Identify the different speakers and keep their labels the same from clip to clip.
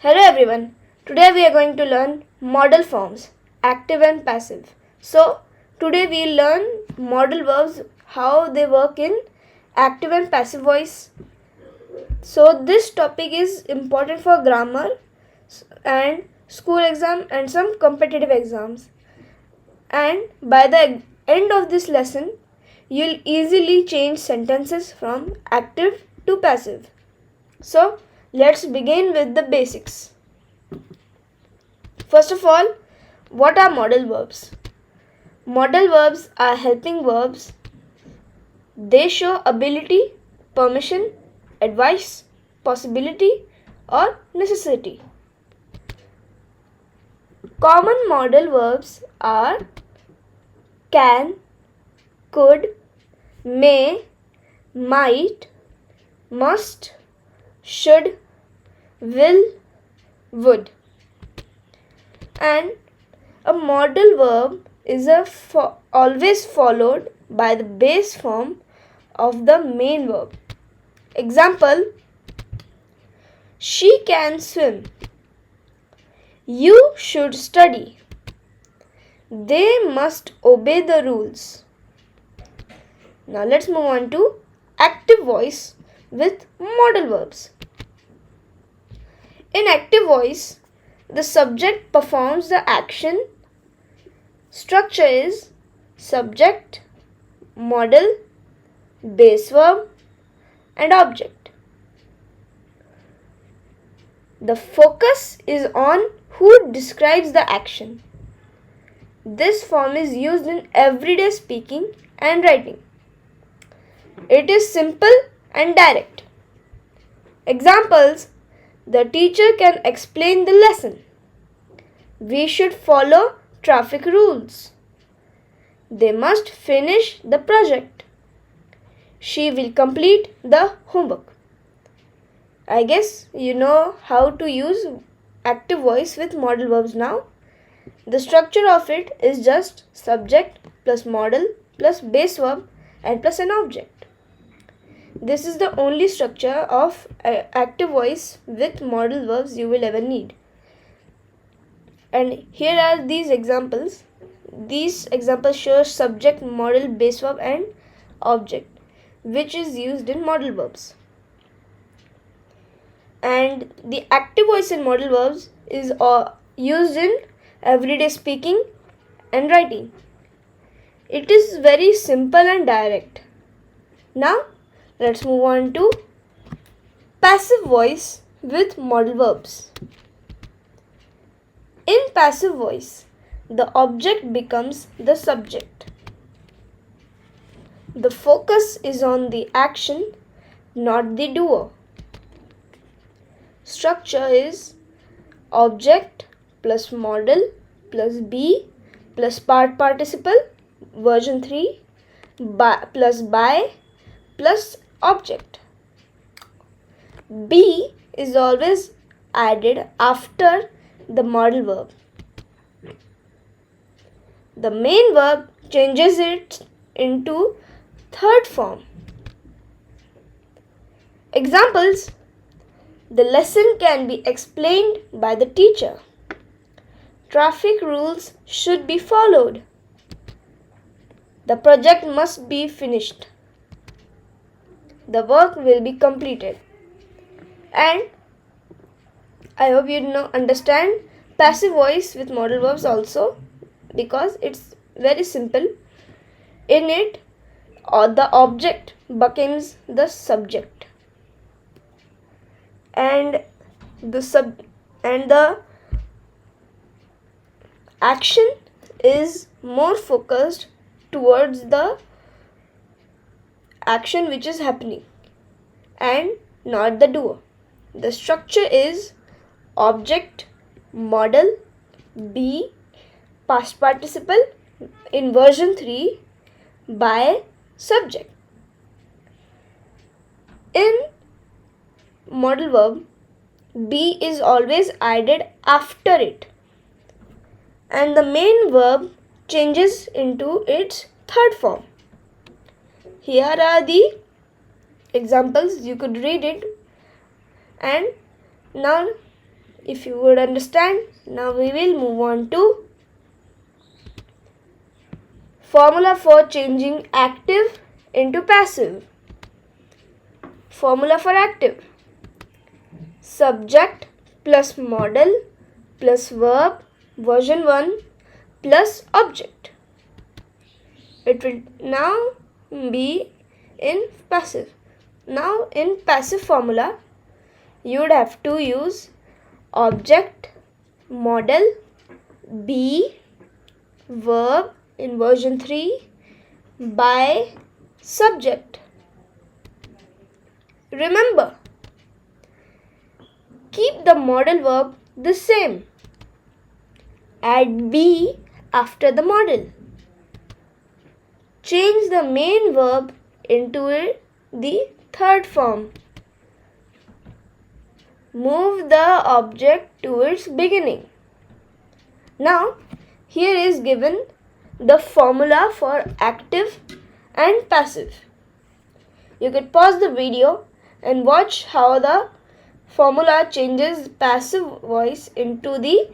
Speaker 1: Hello everyone. Today we are going to learn modal forms, active and passive. So today we learn modal verbs, how they work in active and passive voice. So this topic is important for grammar and school exam and some competitive exams. And by the end of this lesson, you'll easily change sentences from active to passive. So let's begin with the basics. First of all, what are modal verbs? Modal verbs are helping verbs. They show ability, permission, advice, possibility, or necessity. Common modal verbs are can, could, may, might, must, should, will, would. And a modal verb is always followed by the base form of the main verb. Example: she can swim. You should study. They must obey the rules. Now let's move on to active voice with modal verbs. In active voice, the subject performs the action. Structure is subject, modal, base verb, and object. The focus is on who describes the action. This form is used in everyday speaking and writing. It is simple and direct. Examples: the teacher can explain the lesson. We should follow traffic rules. They must finish the project. She will complete the homework. I guess you know how to use active voice with modal verbs now. The structure of it is just subject plus modal plus base verb and plus an object. This is the only structure of active voice with modal verbs you will ever need. And here are these examples. These examples show subject, modal, base verb and object, which is used in modal verbs. And the active voice in modal verbs is used in everyday speaking and writing. It is very simple and direct. Now let's move on to passive voice with modal verbs. In passive voice, the object becomes the subject. The focus is on the action, not the doer. Structure is object plus modal plus be plus participle version 3 by plus object. Be is always added after the modal verb. The main verb changes it into third form. Examples: the lesson can be explained by the teacher. Traffic rules should be followed. The project must be finished. The work will be completed. And I hope you understand passive voice with modal verbs also, because it's very simple. In it, the object becomes the subject, and the action is more focused towards the action which is happening and not the doer. The structure is object, modal, be, past participle in version 3 by subject. In modal verb, be is always added after it, and the main verb changes into its third form. Here are the examples. You could read it. And now if you would understand. Now we will move on to formula for changing active into passive. Formula for active: subject plus modal plus verb version 1 plus object. It will now be in passive. Now in passive formula, you would have to use object, modal, be, verb in version 3 by subject. Remember, keep the modal verb the same. Add be after the modal. Change the main verb into the third form. Move the object to its beginning. Now, here is given the formula for active and passive. You could pause the video and watch how the formula changes passive voice into the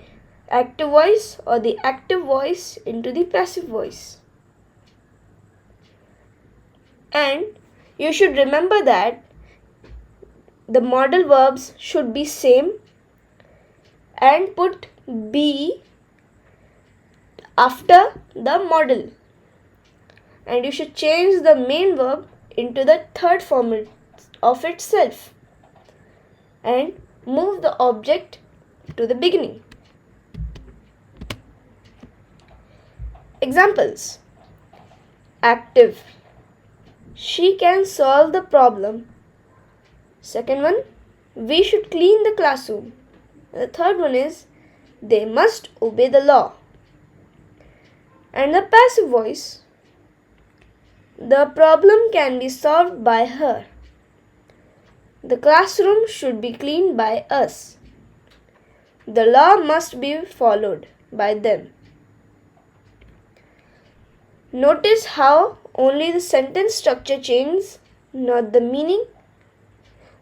Speaker 1: active voice or the active voice into the passive voice. And you should remember that the modal verbs should be same and put be after the modal. And you should change the main verb into the third form of itself and move the object to the beginning. Examples: active: she can solve the problem. Second one, we should clean the classroom. The third one is, they must obey the law. And the passive voice, the problem can be solved by her. The classroom should be cleaned by us. The law must be followed by them. Notice how only the sentence structure changes, not the meaning.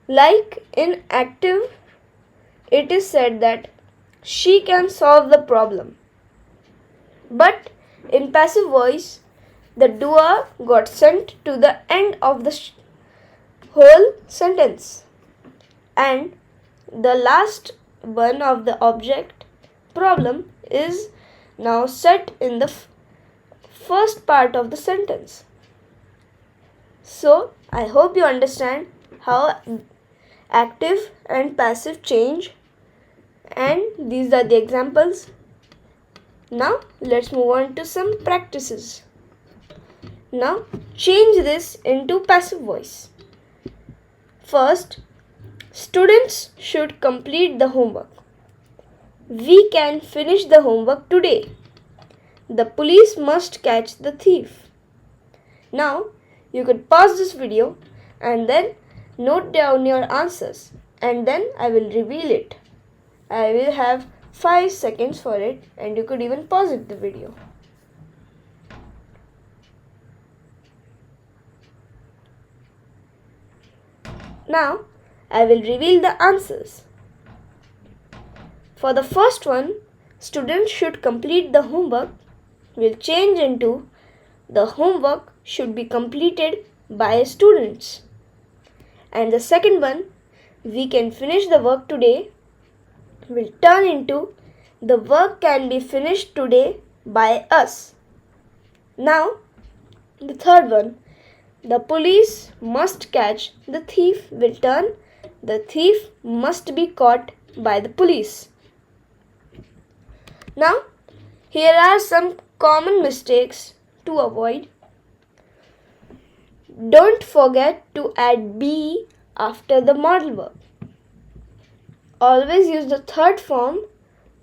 Speaker 1: Like in active, it is said that she can solve the problem. But in passive voice, the doer got sent to the end of the whole sentence. And the last one of the object problem is now set in the first part of the sentence. So, I hope you understand how active and passive change, and these are the examples. Now let's move on to some practices. Now change this into passive voice. First, students should complete the homework. We can finish the homework today. The police must catch the thief. Now you could pause this video and then note down your answers, and then I will reveal it. I will have 5 seconds for it, and you could even pause the video. Now I will reveal the answers. For the first one, students should complete the homework, will change into the homework should be completed by students. And the second one, we can finish the work today, will turn into the work can be finished today by us. Now, the third one, the police must catch the thief, will turn the thief must be caught by the police. Now, here are some common mistakes to avoid. Don't forget to add be after the modal verb. Always use the third form,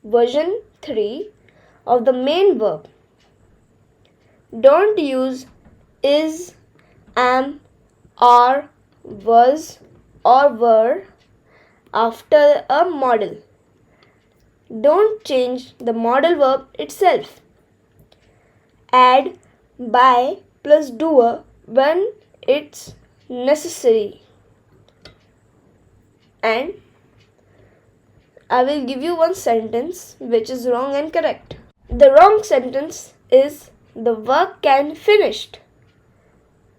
Speaker 1: version 3, of the main verb. Don't use is, am, are, was, or were after a modal. Don't change the modal verb itself. Add by plus doer when it's necessary. And I will give you one sentence which is wrong and correct. The wrong sentence is the work can finished.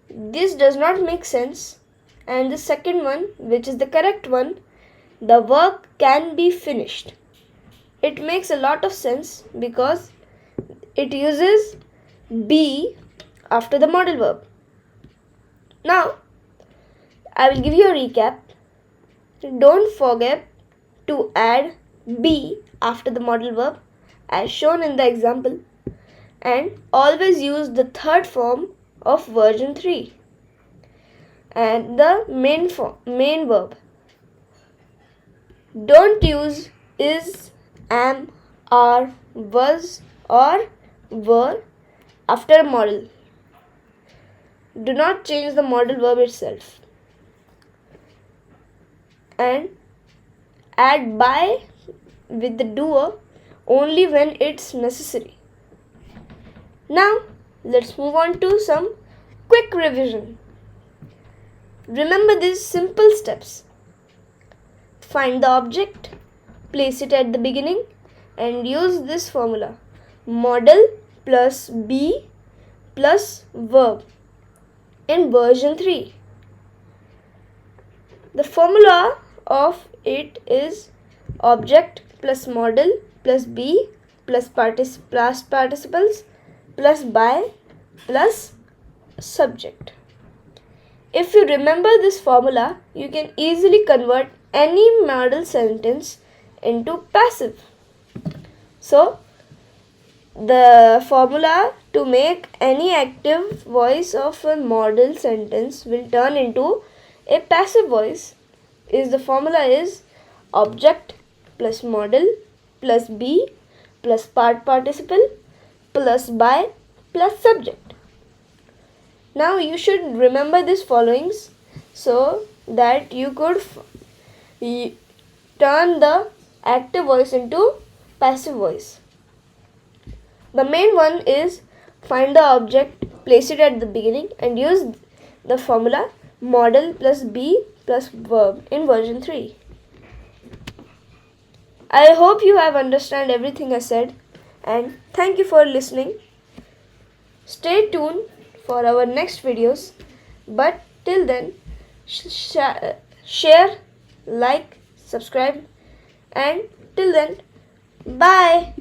Speaker 1: This does not make sense. And the second one, which is the correct one, the work can be finished. It makes a lot of sense because it uses be after the modal verb. Now, I will give you a recap. Don't forget to add be after the modal verb as shown in the example, and always use the third form of version 3 and the main verb. Don't use is, am, are, was or were after a modal. Do not change the modal verb itself. And add by with the doer only when it's necessary. Now, let's move on to some quick revision. Remember these simple steps. Find the object, place it at the beginning, and use this formula: modal plus be plus verb in version 3. The formula of it is object plus modal plus be plus past participles plus by plus subject. If you remember this formula, you can easily convert any modal sentence into passive. So, the formula to make any active voice of a modal sentence will turn into a passive voice is the formula is object plus modal plus be plus participle plus by plus subject. Now you should remember these followings so that you could turn the active voice into passive voice. The main one is find the object, place it at the beginning, and use the formula modal plus be plus verb in version 3. I hope you have understood everything I said, and thank you for listening. Stay tuned for our next videos, but till then share, like, subscribe, and till then, bye.